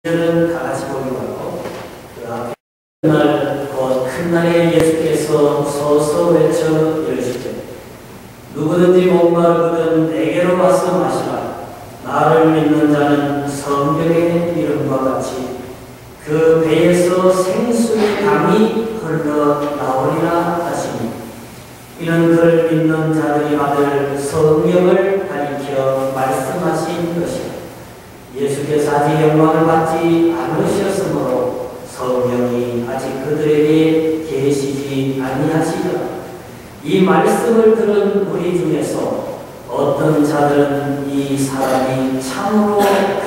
이들은 다 같이 보기로 하고 그 앞에 날 곧 큰 날에 예수께서 서서 외쳐 이르시되 누구든지 목마르거든 내게로 와서 마시라. 나를 믿는 자는 성경의 이름과 같이 그 배에서 생수의 강이 흘러 나오리라 하시니 이는 그를 믿는 자들이 받을 성령을 가리켜 말씀하신 것이라. 예수께서 아직 영광을 받지 않으셨으므로 성령이 아직 그들에게 계시지 아니하시더라. 이 말씀을 들은 우리 중에서 어떤 자들은 이 사람이 참으로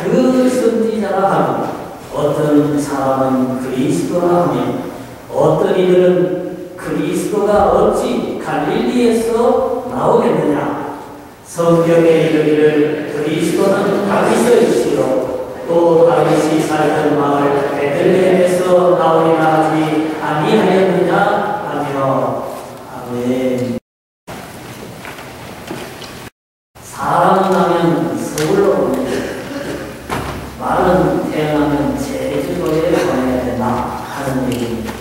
그 선지자라 하며 어떤 사람은 그리스도라 하며 어떤 이들은 그리스도가 어찌 갈릴리에서 나오겠느냐. 성경에 이르기를 그리스도는 다윗의시로 또 다윗이 살던 마을 베들레헴에서 나오리라 하지 아니하였느냐 하며. 아멘. 사람은 하면 서울로 보내야 된다. 말은 태어나면 제주도에 보내야 된다 하는 얘기입니다.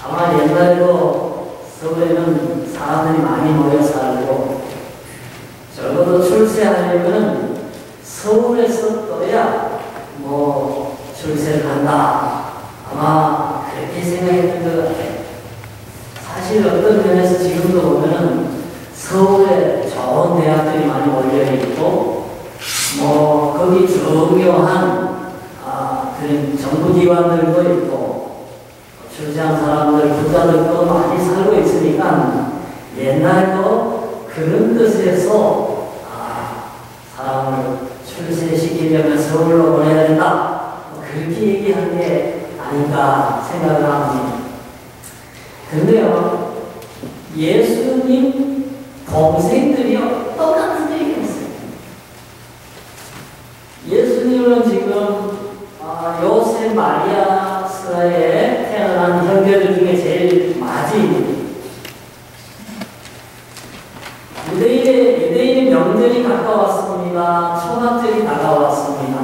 아마 옛날에도 서울에는 사람들이 많이 모여 살고 적어도 출세하려면 서울에서 떠야 출세를 한다. 아마 그렇게 생각했던 것 같아요. 사실 어떤 면에서 지금도 보면은 서울에 좋은 대학들이 많이 몰려있고 거기 중요한 그런 정부기관들도 있고 출세한 사람들, 부자들도 많이 살고 있으니까 옛날에도 그런 뜻에서 사람을 출세시키려면 서울로 보내야 된다. 그렇게 얘기한 게 아닌가 생각을 합니다. 근데요, 예수님 동생들이요, 똑같은 얘기를 했어요. 예수님은 지금 요셉, 마리아 스라에 태어난 형제들 중에 제일 맞이입니다. 유대인의 명절이 가까웠습니다. 초막절이 다가왔습니다.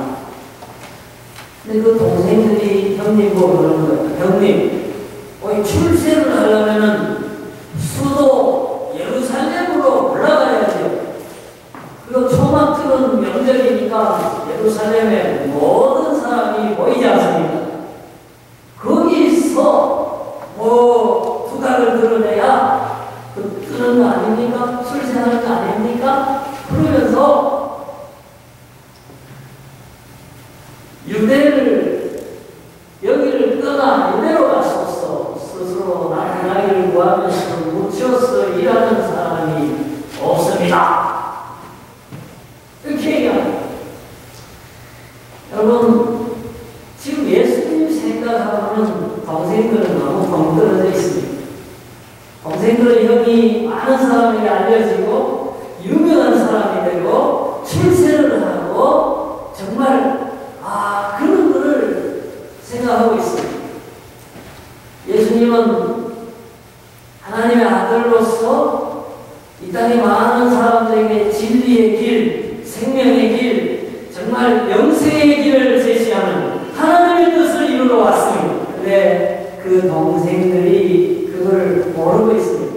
근데 그 동생들이 형님 보고 그러는 거예요. 형님, 출세를 하려면은 수도 예루살렘으로 올라가야죠. 그리고 초막절은 명절이니까 예루살렘에 모든 사람이 모이지 않습니까? 거기서 두각을 드러내야 그런 거 아닙니까? 출세하는 거 아닙니까? 그러면서 여기를 떠나 유대로 가소서. 스스로 나를 구하면서 묻혀서 일하는 사람이 없습니다. 이렇게 얘기합니다. 여러분, 지금 예수님 생각하고는 동생들은 너무 덩떨어져 있습니다. 동생들의 형이 많은 사람에게 알려지고 유명한 사람이 되고 출세를 하고 정말 그런 거를 생각하고 있습니다. 예수님은 하나님의 아들로서 이 땅에 많은 사람들에게 진리의 길, 생명의 길, 정말 영생의 길을 제시하는 하나님의 뜻을 이루러 왔습니다. 근데 그 동생들이 그걸 모르고 있습니다.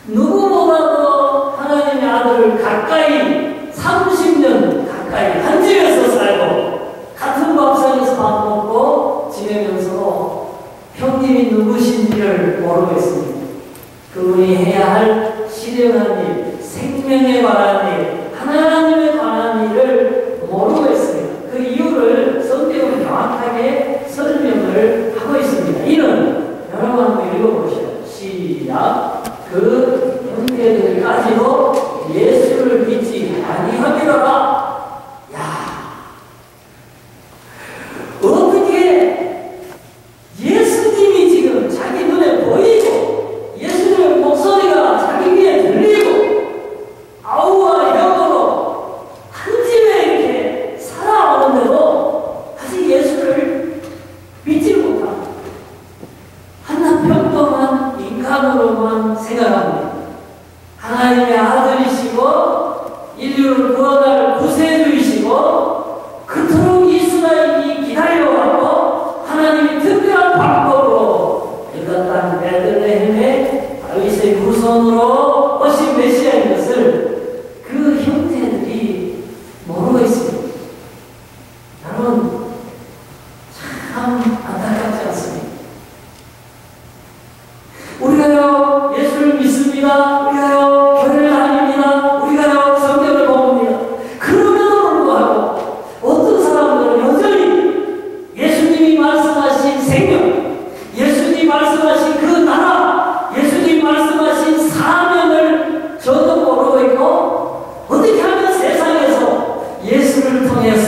누구보다도 하나님의 아들을 가까이 30년 가까이 한 집에서 살고 같은 밥상에서 밥 먹고 지내면서도 형님이 누구신지를 모르고 있습니다. 그분이 해야 할 실행한 일, 생명에 관한 일, 하나님에 관한 일을 모르고 있습니다. 그 이유를 성경은 명확하게 설명을 하고 있습니다. 이는 여러분 한번 읽어보시죠. 시작. 그 형제들까지도 예수를 믿지 아니하리라. 어떻게 예수님이 지금 자기 눈에 보이고 예수님의 목소리가 자기 귀에 들리고 아우와 형으로 한 집에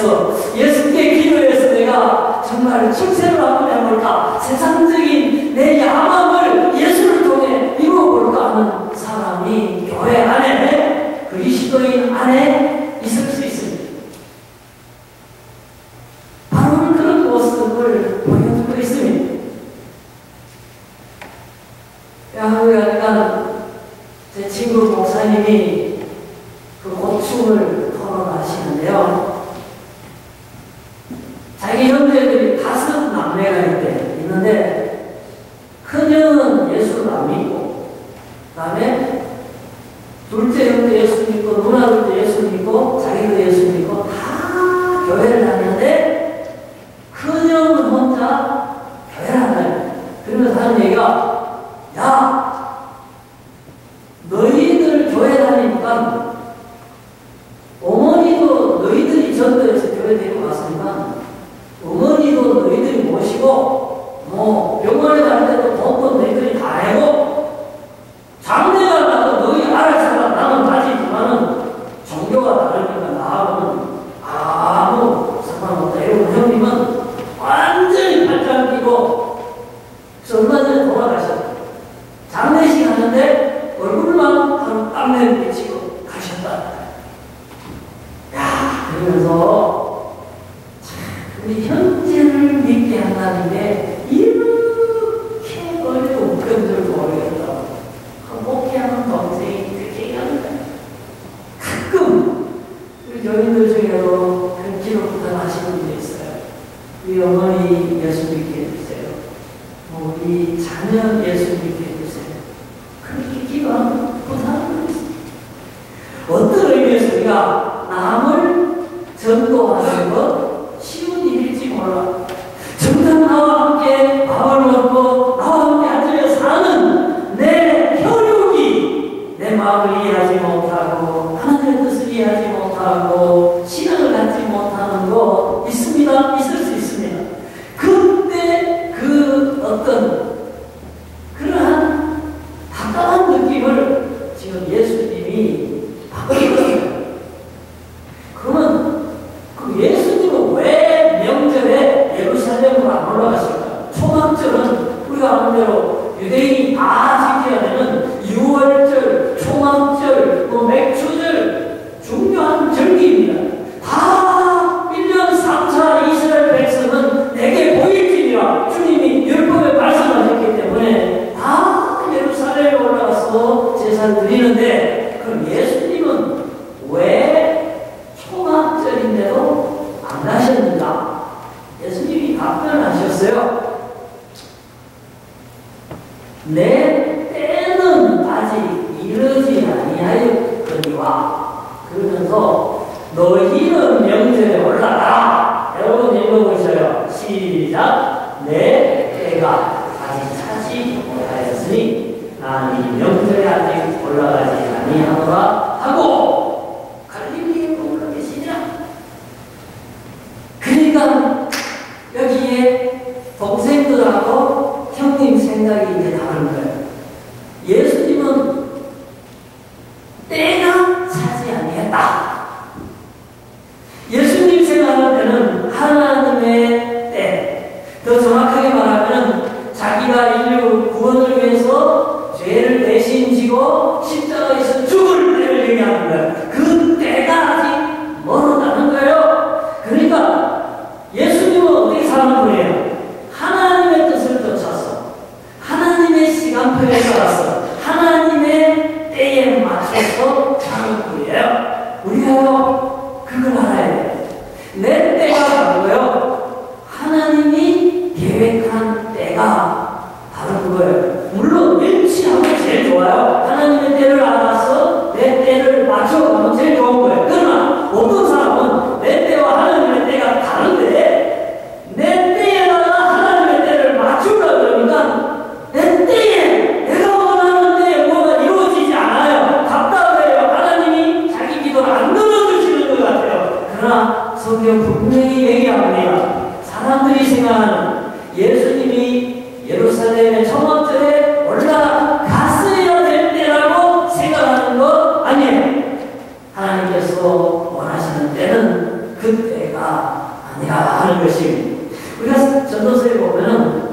위해서, 예수께 기도해서 내가 정말 출세를 한번 해볼까, 세상적인 내 야망을 예수를 통해 이루어볼까 하는 사람이 교회 안에, 그리스도인 안에 있을 수 있습니다. 바로 그런 모습을 보여주고 있습니다. 약간 제 친구 목사님이 그 고충을 토론하시는데요. 자기 형제들이 5남매가 있는데 큰형은 예수를 안 믿고, 그 다음에 둘째 형도 예수 믿고, 누나들도 예수 믿고, 자기도 예수 믿고 다 교회를 다니는데 큰형은 혼자 교회를 안 다녀요. 그러면서 하는 얘기가, 야, 너희들 교회 다니니까 어머니도 너희들이 전도해서 교회 데리고 갔으니까 어머니도 너희들이 모시고, 뭐 병원에 갈 때도 돈도 너희들이 다 내고, 장례가 나도 너희 알아서라. 나는 가지지만은 종교가 다르니까 나하고는 아무 상관없다. 이러고 형님은 완전히 팔짱 끼고, 얼마 전에 돌아가셨다. 장례식 하는데 얼굴만 하루 땀내 비치고 가셨다. 야, 그러면서 우리 형제를 믿게 한다는 게 이렇게 어려운 건줄 모르겠다. 목회하는 동생이 그렇게 얘기합니다. 가끔 우리 교인들 중에도 그런 기도부터 하시는 분이 있어요. 우리 어머니 예수 믿게 해주세요. 우리 자녀 예수 믿게 해주세요. 그렇게 기도하는 사람들이 있습니다. 어떤 의미에서 우리가 남을 전도하는 것 쉬운 일일지 몰라. 정작 나와 함께 밥을 먹고 나와 함께 앉아 사는 내 혈육이 내 마음을 이해하지 못하고 하나님의 뜻을 이해하지 못하고 신앙을 갖지 못하는 거 있습니다. 있을 수 있습니다. 그때 그 어떤 그러한 답답한 느낌을 지금 예수님이 바꾸거든요. 그러면 그 예수님은 왜 명절에 예루살렘으로 안 올라가실까? 초막절은 우리가 아는 대로 유대인이 다 지켜야 되는 유월절, 초막절, 또 맥주절 중요한 절기입니다. 다 1년 3차 이스라엘 백성은 내게 보일지니라 주님이 율법에 말씀하셨기 때문에 다 예루살렘에 올라가서 제사를 드리는데, 그럼 예수님은 왜 초막절인데도 안 가셨는가? 예수님이 답변하셨어요. 내 때는 아직 이르지 아니하였거니와, 그러면서 너희는 명절에 올라라. 여러분 읽어보셔요. 시작. 내 때가 아직 차지 못하였으니 나는 이 명절에 아직 올라가지 아니하노라 하고 갈릴리에 머물러 계시니라. 그러니까 여기에 동생들하고 형님 생각이 이제 다른 거예요. 예수님은 때가 차지 아니했다. 예수님 생각할 때는 하나님의 때, 더 정확하게 말하면 자기가 인류 구원을 위해서 죄를 대신 지고 십자가에서 죽을 때를 얘기하는 거예요. 그 때가 아직 멀었다는 거예요. 그러니까 예수님은 어떻게 사는 분이에요? 하나님의 뜻을 쫓아서, 하나님의 시간표에 따라서, 하나님의 때에 맞춰서 사는 분이에요. 우리가요, 그걸 알아야 돼요. 내 때가 다르고요, 하나님이 계획한 때가 다른 거예요. 물론 일치하면 제일 좋아요. 하나님의 때를 알아서 내 때를 맞춰가면 제일 좋은 거예요. 그러나 어떤 사람은 내 때와 하나님의 때가 다른데 내 때에다가 하나님의 때를 맞추려고 그러니까 내 때에 내가 원하는 때에 뭐가 이루어지지 않아요. 답답해요. 하나님이 자기 기도를 안 들어주시는 것 같아요. 그러나 성경 분명히 얘기합니다. 사람들이 생각하는 예수님이 예루살렘의 초막절에 올라갔어야 될 때라고 생각하는 거 아니에요. 하나님께서 원하시는 때는 그때가 때가 아니라 하는 것이, 우리가 전도서에 보면은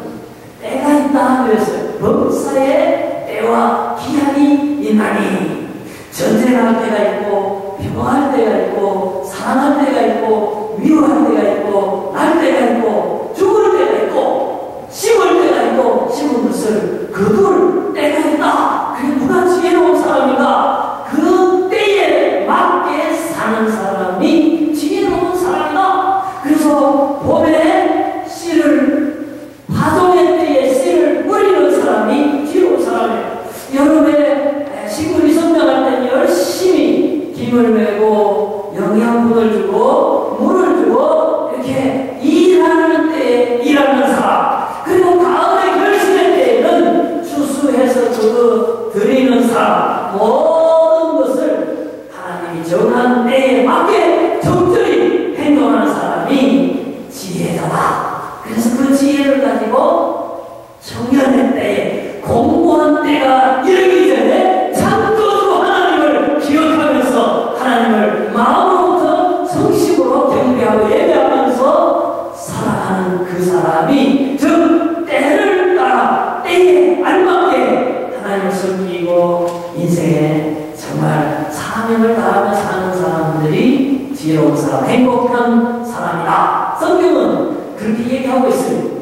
때가 있다 그랬어요. 범사에 때와 기한이 있나니, 전쟁할 때가 있고 평화할 때가 있고 사랑할 때가 있고 미워할 때가 있고 날 때가 있고 죽을 때가 있고 심을 때가 있고 심은 것을 거둘 때가 있다. 그게 누가 지혜로운 사람인가? 그 때에 맞게 사는 사람이 지혜로운 사람이다. 그래서 봄에 씨를, 파종의 때에 씨를 뿌리는 사람이 지혜로운 사람이에요. 여름에 식물이 성장할 때는 열심히 김을 메고 영양분을 주고 물을 주고 이렇게 일하는 때에 일하는 사람, 그리고 가을의 결실의 때에는 추수해서 드리는 사람, 모든 것을 하나님이 정한 때에 맞게 적절히 행동하는 사람이 지혜자다. 그래서 그 지혜를 가지고 청년의 때에, 공고한 때가 이르기 전에 창조주 하나님을 기억하면서 하나님을 마음부터 성심으로 경배하고 예배하면서 살아가는 그 사람이, 즉 때를 따라 때에 알맞게 하나님을 섬기고 인생에 정말 사명을 다하며 사는 사람들이 지혜로운 사람, 행복한 사람이다. 성경은 그렇게 얘기하고 있습니다.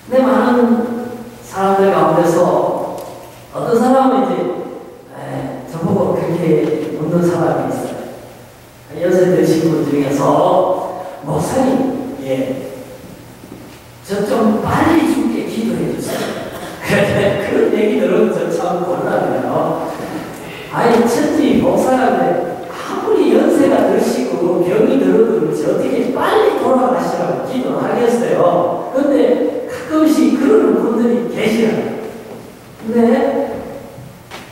근데 많은 사람들 가운데서 어떤 사람은 이제 저보고 그렇게 묻는 사람이 있어요. 연세 드신 분 중에서, 목사님, 저 좀 빨리 죽게 기도해 주세요. 그런 얘기 들으면 저 참 곤란해요. 아니, 천지 목사한테 아무리 연세가 드시고 병이 들어도 그렇지 어떻게 빨리 돌아가시라고 기도를 하겠어요. 근데 가끔씩 그러는 분들이 계시잖아요. 근데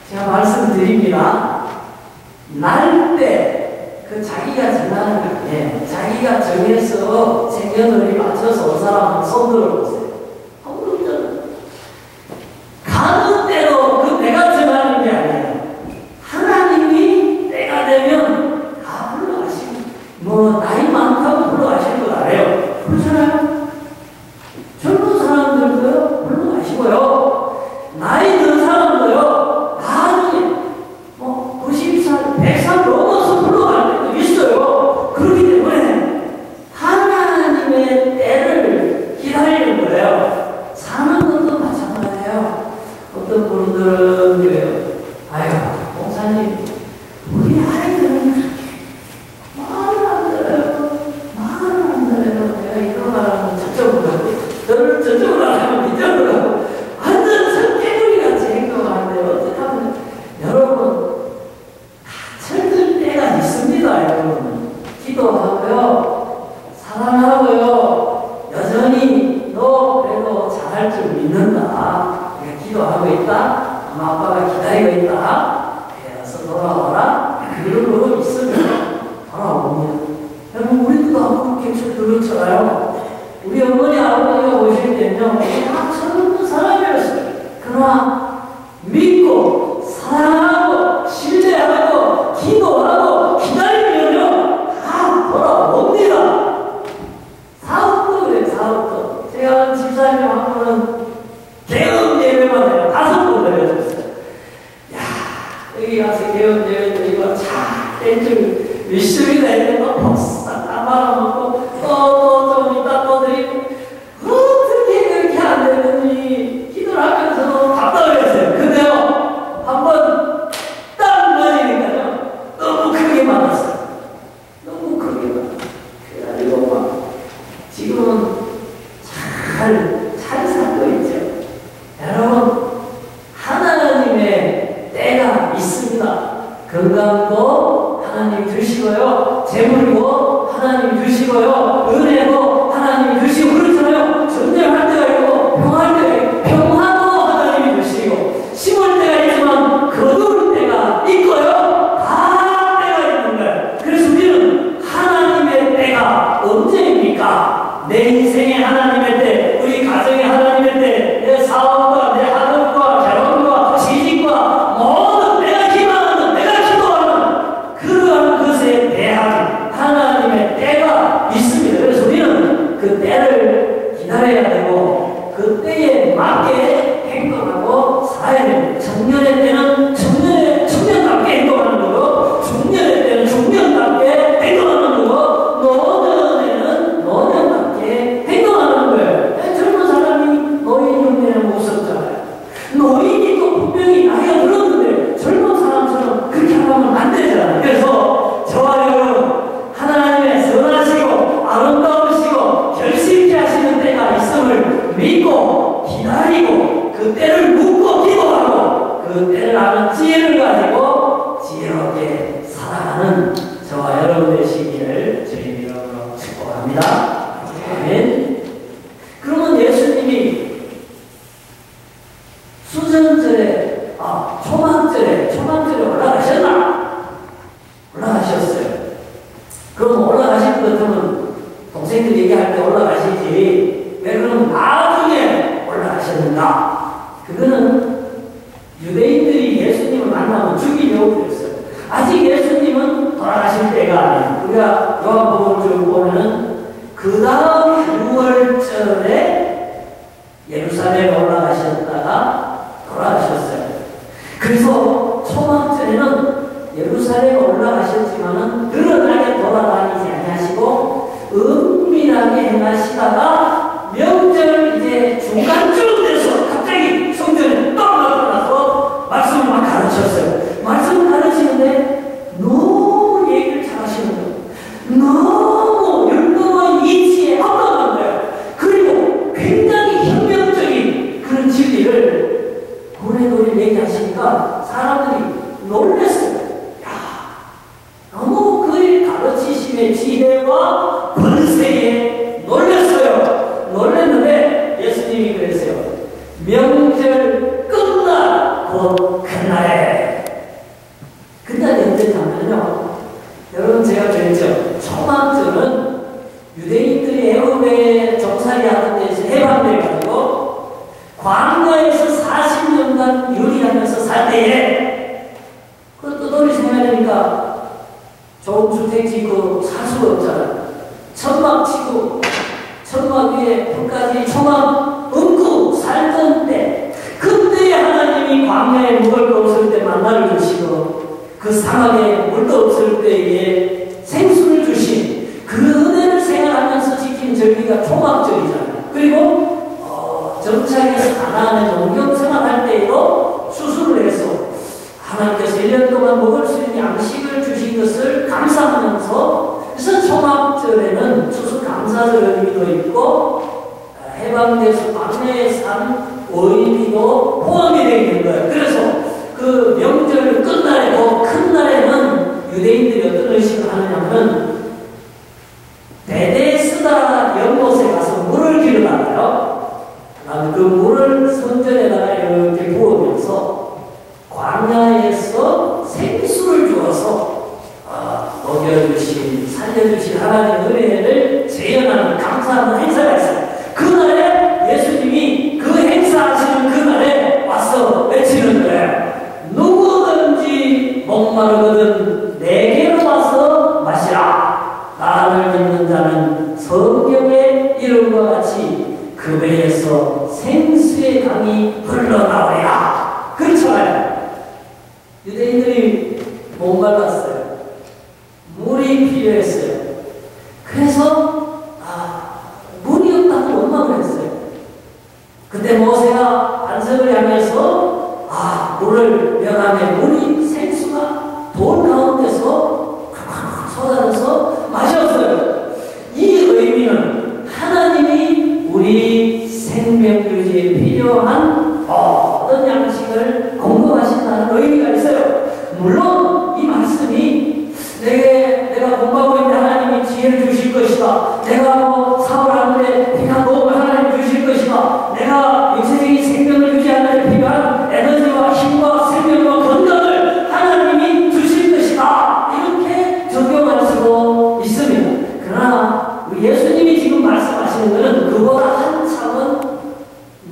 제가 말씀드립니다. 날 때, 그 자기가 정하는 게, 자기가 정해서 생년월일 맞춰서 온 사람 손 들어보세요. 가는 대로 그 내가 정하는 게 아니에요. 하나님이 때가 되면 다 불러가시고, 뭐 나이 많다고 불러가실 거 알아요. 그렇잖아요. 젊은 사람들도요 불러가시고요, 나이 든 사람도요 나중에 뭐 90살, 100살 넘어서 불러갈 때도 있어요. 그렇기 때문에 하나님의 때를 기다리는 거예요. 사는 것도 마찬가지예요. 어떤 분들은 그래요. 아유, 목사님, 우리 아이들은 그렇게 말을 안 들어요. 말을 안 들어요. 내가 이런 말 하면 저쪽으로 가고, 너를 저쪽으로 하면 이쪽으로 가고, 완전 철개구리같이 행동하는데 어떻게 하면, 여러분, 철들 때가 있습니다, 여러분. 기도하고요, 사랑하고요, 여전히 너 그래도 잘할 줄 믿는다. 기도하고 있다. 엄마 아빠가 기다리고 있다. 그래서 돌아와라. 그러고 있으면 돌아오면, 여러분, 우리도 그렇게 그렇잖아요. 우리 어머니 아버지가 오실 때는요, 다 젊은 사람이었어요. 그러나 믿고 사랑하고 신뢰하고 기도하고 기다리면요 다 돌아옵니다. 사업도 그래요. 사업도 제가 집사님 한 분은 개업 예배만 해요. 5번 드려줬어요. 야, 여기 가서 개업 예배 드리고 잘 땡줄 열심히 내고 복사 다 말아먹고 또 좀 이따 또 드리고, 어떻게 그렇게 안 되는지 기도를 하면서도 답답했어요. 근데요, 한번 딱 맞으니까요, 너무 크게 맞았어요. 너무 크게 맞았어요. 그래가지고 막 지금은 잘 살고 있죠. 여러분, 하나님의 때가 있습니다. 건강도 하나님 주시고요, 재물도 하나님 주시고요, 은혜도 하나님 주시고, 그렇잖아요. 전쟁할 때가 있고 평화할 때가 있고, 평화도 하나님이 주시고, 심을 때가 있지만 거둘 때가 있고요, 다 때가 있는 거예요. 그래서 우리는 하나님의 때가 언제입니까? 내 인생의 하나님의 때, 우리 가정의 하나님의 때, 내 사업과 내 학업과 결혼과 취직과 모든 내가 기도하는 맞게 행동하고 살아야 됩니다. 청년의 때는 청년답게 행동하는 거고, 중년의 때는 중년답게 행동하는 거고, 노년에는 노년답게 행동하는 거예요. 젊은 사람이 노인 흉내는 무섭잖아요. 노인이 또 분명히 나이가 들었는데 젊은 사람처럼 그렇게 하면 안 되잖아요. 그래서 저와 여러분, 하나님의 선하시고 아름다우시고 결심케 하시는 때가 있음을 믿고 기다리고 그 때를 묻고 기도하고 그 때를 아는 지혜를 가지고 지혜롭게 살아가는 저와 여러분 되시기를 주님 이름으로 축복합니다. 아멘. 그러면 예수님이 수전절에, 초막절에 올라가셨어요. 그럼 올라가실 것 같으면 동생들 얘기할 때 올라가시지, 왜 그럼 나중에 올라가셨는가? 그거는 유대인들이 예수님을 만나면 죽이려고 그랬어요. 아직 예수님은 돌아가실 때가 아니에요. 우리가 요한복음을 쭉 보면은 그 다음 6월절에 예루살렘에 올라가셨다가 돌아가셨어요. 그래서 초막절에는 예루살렘에 올라가셨지만은 늘어나게 돌아다니지 아니하시고 은밀하게 행하시다가 명절 이제 중간쯤 돼서 갑자기 성전에 떡 나타나서 말씀을 막 가르쳤어요. 말씀을 가르치는데 너무 얘기를 잘 하시는 거예요. 너무 율법의 이치에 합당한 거예요. 그리고 굉장히 혁명적인 그런 진리를 고래고래 얘기하시니까 사람들이 놀랐어요. 너무 그의 가르치심의 지혜와 권세에 놀랐는데 예수님이 그랬어요. 명절 끝날 곧 그날에. 그날이 언제냐면요, 여러분 제가 그랬죠. 초막절은 유대인들이 애굽에 종살이 하는 데서 해방돼가지고 광야에서 40년간 유리하면서 살 때에 그것도 돈이 생각하니까 좋은 주택 짓고 살 수가 없잖아요. 천막 치고 천막 위에 불까지 초막 얹고 살던 때, 그때 하나님이 광야에 먹을 거 없을 때 만나를 주시고 그 사막에 물도 없을 때에 생수를 주신 그 은혜를 생각하면서 지킨 절기가 초막절이잖아요. 그리고 정착에서 가나안에 농경 생활할 때에도 수술을 해서 하나님께서 1년 동안 먹을 수 있는 양식을 주신 것을 감사하면서, 그래서 초막절에는 추수감사절 의미도 있고 해방돼서 광야에 산 어린이도 포함이 되어 있는 거예요. 그래서 그 명절 끝날에, 큰 날에는 유대인들이 어떤 의식을 하느냐면 베데스다 연못에 가서 물을 길어나가요. 그 물을 성전에다가 이렇게 부으면서 광야에서 생수를 주어서 먹여주신, 살려주신 하나님의 은혜를 재현하는 감사하는 행사가 있어요. 그날에 예수님이 그 행사하시는 그날에 와서 외치는 거예요. 누구든지 목마르거든 내게로 와서 마시라. 나를 믿는 자는 성경의 이름과 같이 그 배에서 생수의 강이 흘러나오리라. 그렇잖아요. 유대인들이 목말랐어요. 물이 필요했어요. 그래서 물이 없다고 원망을 했어요. 그때 모세가 반석을 향해서 물을 면함에 물이 생수가 돌 가운데서 쏟아져서 마셨어요. 이 의미는 하나님이 우리 생명 유지에 필요한 어떤 양식을 공급하신다는 의미가 있어요. 물론 이 말씀이 내가 공부하고 있는 하나님이 지혜를 주실 것이다. 내가 사업하는데 비가 너무 하나님 주실 것이다. 내가 육체적인 생명을 유지하는 데 필요한 에너지와 힘과 생명과 건강을 하나님이 주실 것이다. 이렇게 적용할 수도 있습니다. 그러나 예수님이 지금 말씀하시는 것은 그보다 한참은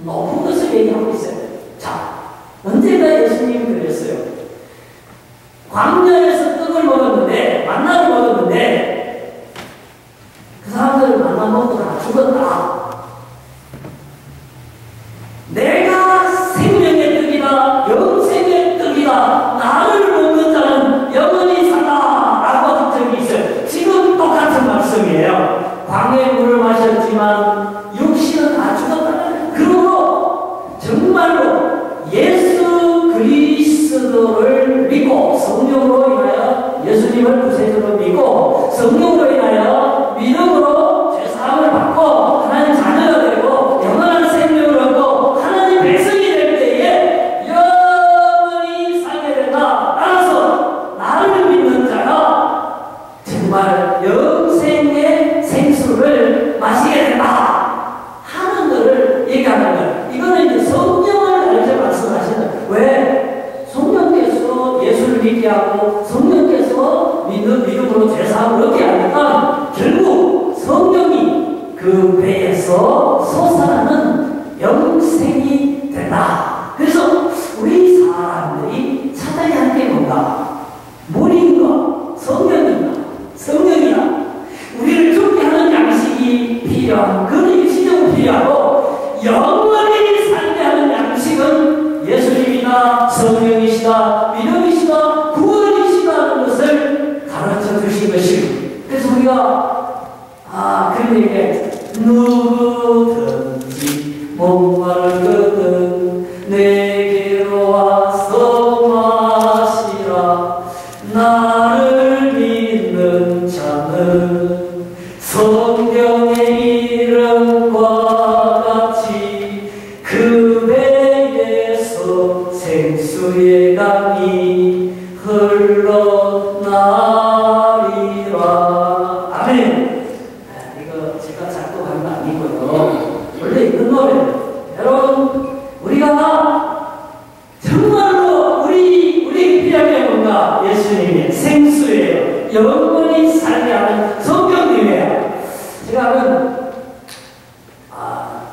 높은 것을 얘기하고 있어요. 자, 언제가 예수님이 그랬어요? 광야에서 떡을 먹었는데, 만나를 먹었는데 그 사람들은 만나 먹고 다 죽었다. 내 예수님을 구세주로 믿고 성령으로 인하여 믿음으로 죄사함을 받고 하나님 자녀가 되고 영원한 생명을 얻고 하나님 백성이 될 때에 영원히 살게 된다. 따라서 나를 믿는 자가 정말 영생의 생수를 마시게 된다 하는 것을 얘기하는 거예요. 이거는 이제 성령을 가르쳐 말씀하시는. 왜? 성령께서 예수를 믿게 하고 성령께서 믿음으로 죄사함을 얻게 하니까 결국 성령이 그 배에서 솟아나는 영생이 된다. 그래서 우리 사람들이 찾아야 할 게 뭔가? 물인가? 성령인가? 성령이다. 우리를 죽게 하는 양식이 필요한 그런 일시적으로 필요하고 영원히 살게 하는 양식은 예수님이다, 성령이시다, 믿음이시다, 구원이시다는 것을 가르쳐 주신 것이고, 그래서 우리가 그런 얘기에 누구든지 목마르거든 내게로 와서 마시라. 나를 믿는 자는 성경의 이름과 같이 그 배에서 생수의 강이 흘러나리라. 아멘. 이거 제가 작곡한 거 아니고요. 원래 있는 노래예요. 여러분, 우리가 정말로 우리에게 필요한 게 뭔가? 예수님의 생수예요. 영원히 살게 하는 성경님이에요. 제가 아는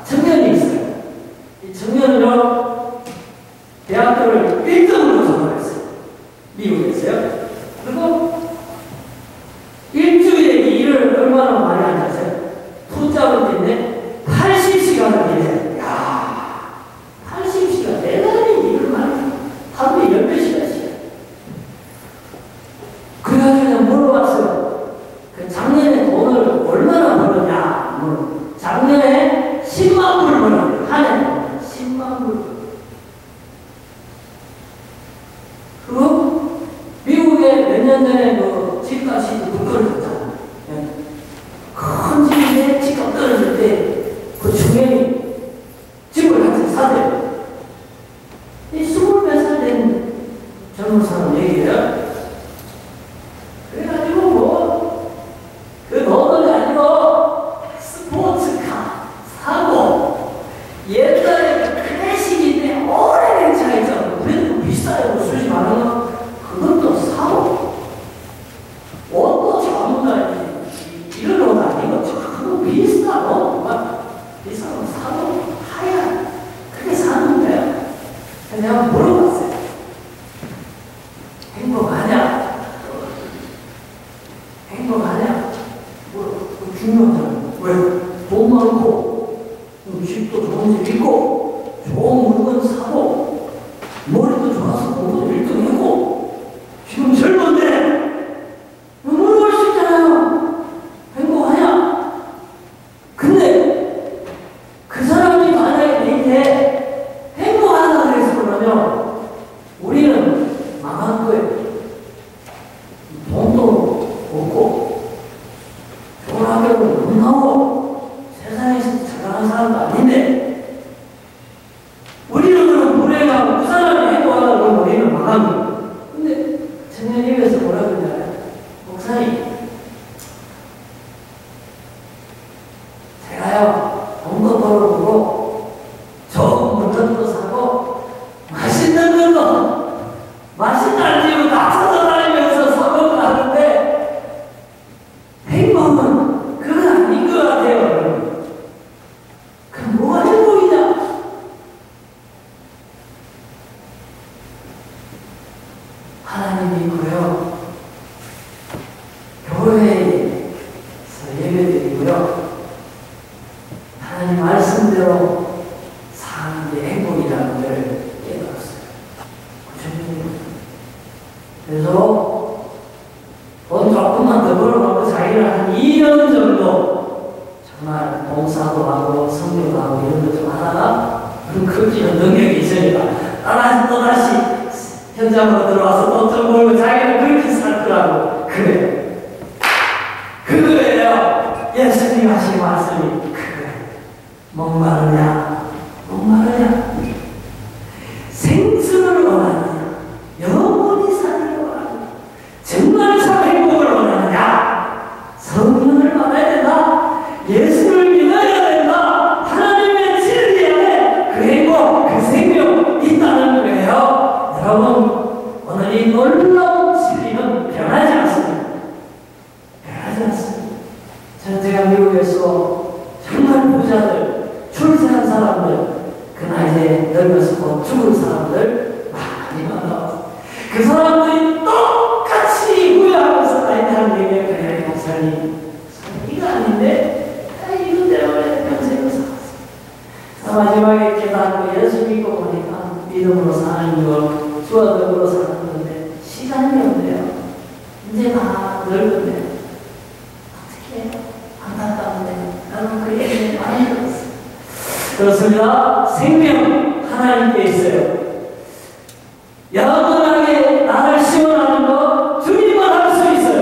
청년이 있어요. 이 청년은요, 대학교를 1등으로 졸업했어요. 미국에서요. 그리고 일주일에 일을 얼마나 많이 하냐세요? 투잡을 때문에 80시간을 일해요. 야, 80시간 대단히 일을 많이 해요. 하루에 10몇 시간씩. 그래가지고 그냥 물어봤어요. 그 작년에 돈을 얼마나 벌었냐? 작년에 10만 불 벌었어요. 한 해. 10만 불. 그리고 미국에 몇 년 전에 집값이 떨어졌잖아요. 큰 집인데 집값 떨어질 때 그 중년이 집을 같이 사대요. 이 20몇 살 된 젊은 사람 얘기예요. 그래가지고 그 돈을 가지고 스포츠카 사고, 옛날에 그 클래식인데 오래된 차 있잖아. 그래도 비싸요. 수십 만 원. 그것도 사고, 옷도 전부 이런 옷 아니고 그거 비싼 옷, 비싼 옷 사고 하얀 그게 사는 거예요. 내가 물어봤어요. 행복하냐? 행복하냐? 중요하잖아. 왜? 돈 많고, 집도 좋은 집 있고, 좋은 물건 사고, 머리도 좋아서 공부도 1등이고, 지금 젊은데, 물어볼 수 있잖아요. 행복하냐? 근데, 그 사람이 만약에 내게 행복하다 그래서 그러면, 우리는 망한 거예요. 돈도 없고, 좋은 학교도 못 나오고, 세상에서 잘나간 사람도 아닌데, 우리는 그럼 불행하고 그 사람이 행복하다 그러면 우리는 망한 거예요. 근데 청년님에서 뭐라 그러냐면, 목사님, 제가요, 돈도 벌어보고, 좋은 물건도 사고, 맛있는 걸로, 맛있다는 집을 다 찾아다니면서 사먹고 하는데, 행복은 그건 아닌 것 같아요. 그럼 뭐가 행복이냐? 하나님 믿고요. 교회에서 예배드리고요. 하나님 말씀대로 사는 게 행복이라는 걸 깨달았어요. 그래서 돈 조금만 더 벌어놓고 자기를 한 2년 정도 정말 봉사도 하고 성교도 하고 이런 거 좀 하다가 크기는 능력이 있으니까 또다시 현장으로 들어와서 돈 좀 벌고 자기는 그렇게 살더라고. 그거예요. 예수님 하신 말씀이 그거예요. 목마르냐? 생수를 원하느냐? 영원히 사는 원하느냐? 정말 참 행복을 원하느냐? 성령을 받아야 된다. 예수를 믿어야 된다. 하나님의 진리 안에 그 행복, 그 생명 있다는 거예요. 여러분, 오늘 이 놀라운 진리는 변하지 않습니다. 제가 미국에서 정말 부자들, 출세한 사람들, 그 나이에 늙어서 곧 죽은 사람들 많이 만나봤어요. 그 사람들이 똑같이 후회하고 살아있다는 얘기에 그래, 목사님, 이거 아닌데? 이거 때문에 평생을 살았어. 마지막에 깨닫고 예수 믿고 보니까 믿음으로 사는 거, 주어덕으로 사는 건데 시간이 없네요. 이제 다 늙었네요. 어떻게 해요? 안타까운데 나는 그 얘기를 많이 들었어요. 그렇습니다. 생명 하나님께 있어요. 영원하게 나를 시원하는 거 주님만 할 수 있어요.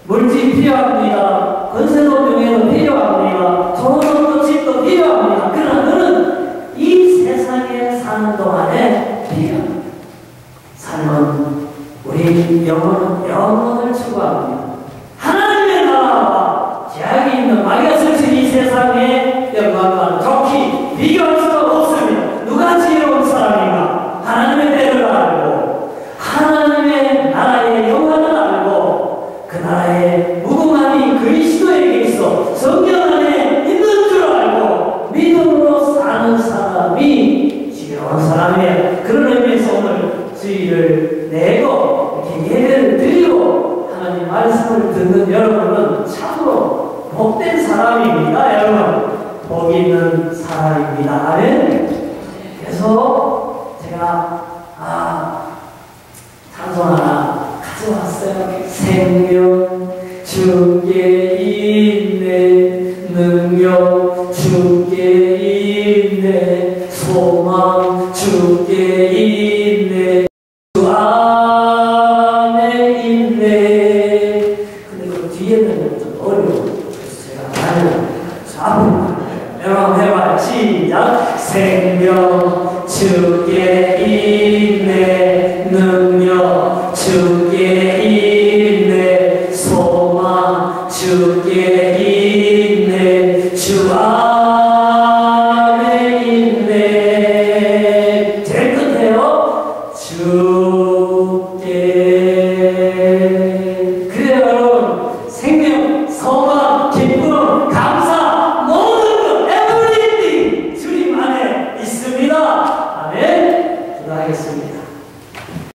물질 필요합니다. 권세도 명예도 필요합니다. 좋은 옷도 집도 필요합니다. 그러나 너는 이 세상에 사는 동안에 필요합니다. 삶은 우리 영혼을 추구합니다. 하나님의 나라와 제약이 있는 마귀가 설친 이 세상의 영광과는 좋게 비교할 수가 없습니다. 누가 지혜로운 사람인가? 하나님의 때를 알고 하나님의 나라의 영광을 알고 그 나라의 무궁함이 그리스도에게 있어 성경 안에 있는 줄 알고 믿음으로 사는 사람이 지혜로운 사람이에요. 그런 의미에서 오늘 주의를 내고 이렇게 예배를 드리고 하나님 말씀을 듣는 여러분은 참으로 복된 사람입니다. 여러분 복 있는 사람입니다. 아멘. 그래서 제가 찬송 하나 가져왔어요. 생명 주께